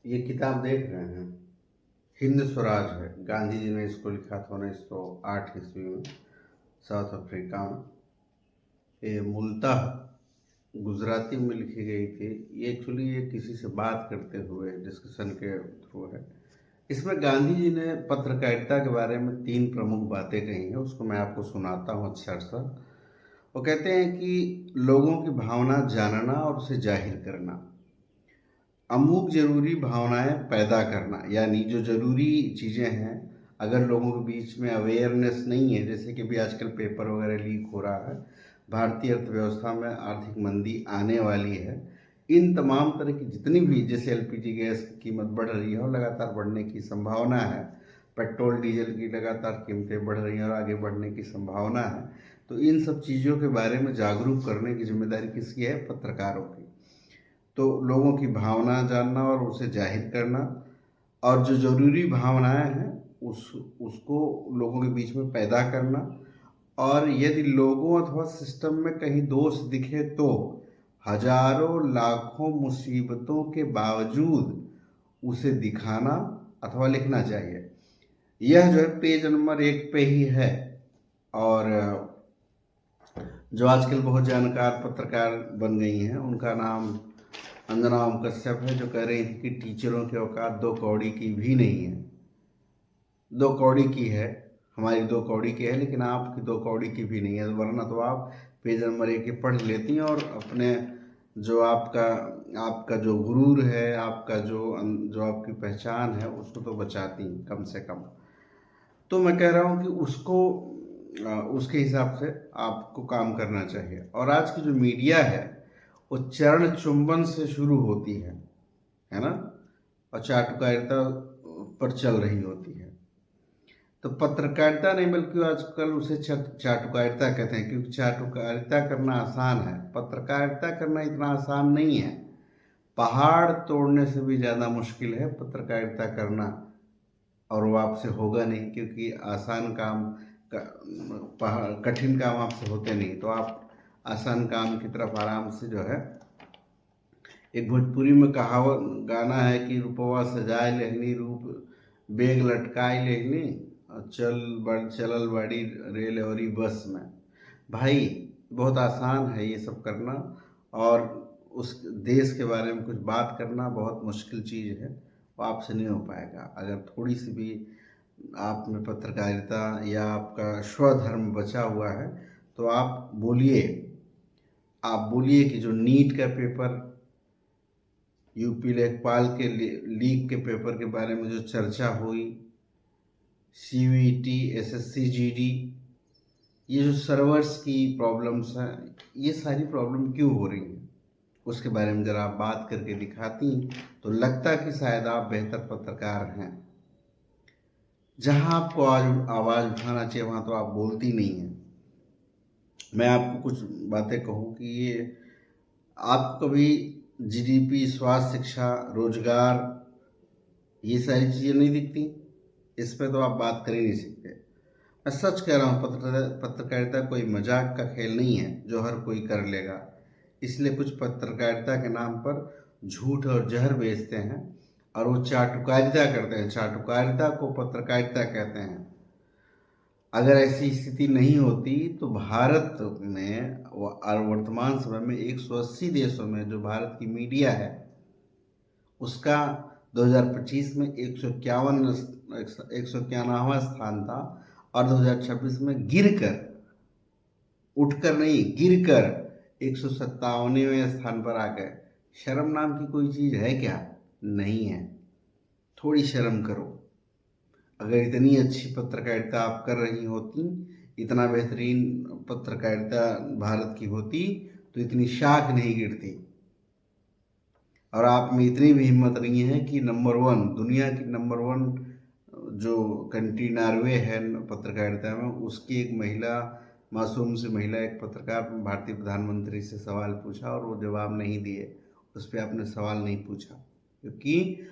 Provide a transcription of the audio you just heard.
ये किताब देख रहे हैं, हिंद स्वराज है। गांधी जी ने इसको लिखा था 1908 ईस्वी में, साउथ अफ्रीका में। ये मूलतः गुजराती में लिखी गई थी। ये एक्चुअली ये किसी से बात करते हुए डिस्कशन के थ्रू है। इसमें गांधी जी ने पत्रकारिता के बारे में 3 प्रमुख बातें कही हैं, उसको मैं आपको सुनाता हूँ अक्षरशः। वो कहते हैं कि लोगों की भावना जानना और उसे जाहिर करना, अमुक जरूरी भावनाएं पैदा करना, यानी जो जरूरी चीज़ें हैं अगर लोगों के बीच में अवेयरनेस नहीं है, जैसे कि भी आजकल पेपर वगैरह लीक हो रहा है, भारतीय अर्थव्यवस्था में आर्थिक मंदी आने वाली है, इन तमाम तरह की जितनी भी, जैसे एलपीजी गैस की कीमत बढ़ रही है और लगातार बढ़ने की संभावना है, पेट्रोल डीजल की लगातार कीमतें बढ़ रही हैं और आगे बढ़ने की संभावना है, तो इन सब चीज़ों के बारे में जागरूक करने की जिम्मेदारी किसकी है? पत्रकारों की। तो लोगों की भावना जानना और उसे जाहिर करना, और जो ज़रूरी भावनाएं हैं उसको लोगों के बीच में पैदा करना, और यदि लोगों अथवा सिस्टम में कहीं दोष दिखे तो हजारों लाखों मुसीबतों के बावजूद उसे दिखाना अथवा लिखना चाहिए। यह जो है पेज नंबर 1 पे ही है। और जो आजकल बहुत जानकार पत्रकार बन गई हैं उनका नाम अंजना ओम कश्यप है, जो कह रही थी कि टीचरों की औकात 2 कौड़ी की भी नहीं है। 2 कौड़ी की है, हमारी 2 कौड़ी की है, लेकिन आपकी 2 कौड़ी की भी नहीं है, वरना तो आप पेज नंबर 1 के पढ़ लेती हैं और अपने जो आपका आपका जो गुरूर है, आपका जो आपकी पहचान है, उसको तो बचाती कम से कम। तो मैं कह रहा हूँ कि उसके हिसाब से आपको काम करना चाहिए। और आज की जो मीडिया है वो चरण चुंबन से शुरू होती है ना, और चाटुकारिता पर चल रही होती है। तो पत्रकारिता नहीं, बल्कि आजकल उसे चाटुकारिता कहते हैं, क्योंकि चाटुकारिता करना आसान है, पत्रकारिता करना इतना आसान नहीं है। पहाड़ तोड़ने से भी ज़्यादा मुश्किल है पत्रकारिता करना, और वो आपसे होगा नहीं, क्योंकि आसान काम कठिन काम आपसे होते नहीं, तो आप आसान काम की तरफ आराम से जो है। एक भोजपुरी में कहावत गाना है कि रूपवा सजाए लेहनी, रूप बेग लटकाए लेहनी, और चलल बड़ी रेल और बस में। भाई बहुत आसान है ये सब करना, और उस देश के बारे में कुछ बात करना बहुत मुश्किल चीज़ है, वो आपसे नहीं हो पाएगा। अगर थोड़ी सी भी आप में पत्रकारिता या आपका स्वधर्म बचा हुआ है तो आप बोलिए। आप बोलिए कि जो नीट का पेपर, यूपी लेखपाल के लीक के पेपर के बारे में जो चर्चा हुई, सीयूईटी, एसएससी, जीडी, ये जो सर्वर्स की प्रॉब्लम्स हैं, ये सारी प्रॉब्लम क्यों हो रही हैं, उसके बारे में ज़रा आप बात करके दिखाती तो लगता कि शायद आप बेहतर पत्रकार हैं। जहां आपको आवाज़ उठाना चाहिए वहां तो आप बोलती नहीं हैं। मैं आपको कुछ बातें कहूँ कि ये आपको कभी जीडीपी, स्वास्थ्य, शिक्षा, रोजगार, ये सारी चीज़ें नहीं दिखती, इस पे तो आप बात कर ही नहीं सकते। मैं सच कह रहा हूँ, पत्रकारिता कोई मजाक का खेल नहीं है जो हर कोई कर लेगा। इसलिए कुछ पत्रकारिता के नाम पर झूठ और जहर बेचते हैं और वो चाटुकारिता करते हैं। चाटुकारिता को पत्रकारिता कहते हैं। अगर ऐसी स्थिति नहीं होती तो भारत में और वर्तमान समय में 180 देशों में जो भारत की मीडिया है उसका 2025 में 191वां स्थान था, और 2026 में उठकर नहीं, गिरकर 157वें स्थान पर आ गए। शर्म नाम की कोई चीज़ है क्या? नहीं है। थोड़ी शर्म करो। अगर इतनी अच्छी पत्रकारिता आप कर रही होती, इतना बेहतरीन पत्रकारिता भारत की होती, तो इतनी शाख नहीं गिरती। और आप में इतनी भी हिम्मत नहीं है कि नंबर 1, दुनिया की नंबर 1 जो कंट्री नॉर्वे है पत्रकारिता में, उसकी एक महिला, मासूम सी महिला, एक पत्रकार भारतीय प्रधानमंत्री से सवाल पूछा और वो जवाब नहीं दिए, उस पर आपने सवाल नहीं पूछा, क्योंकि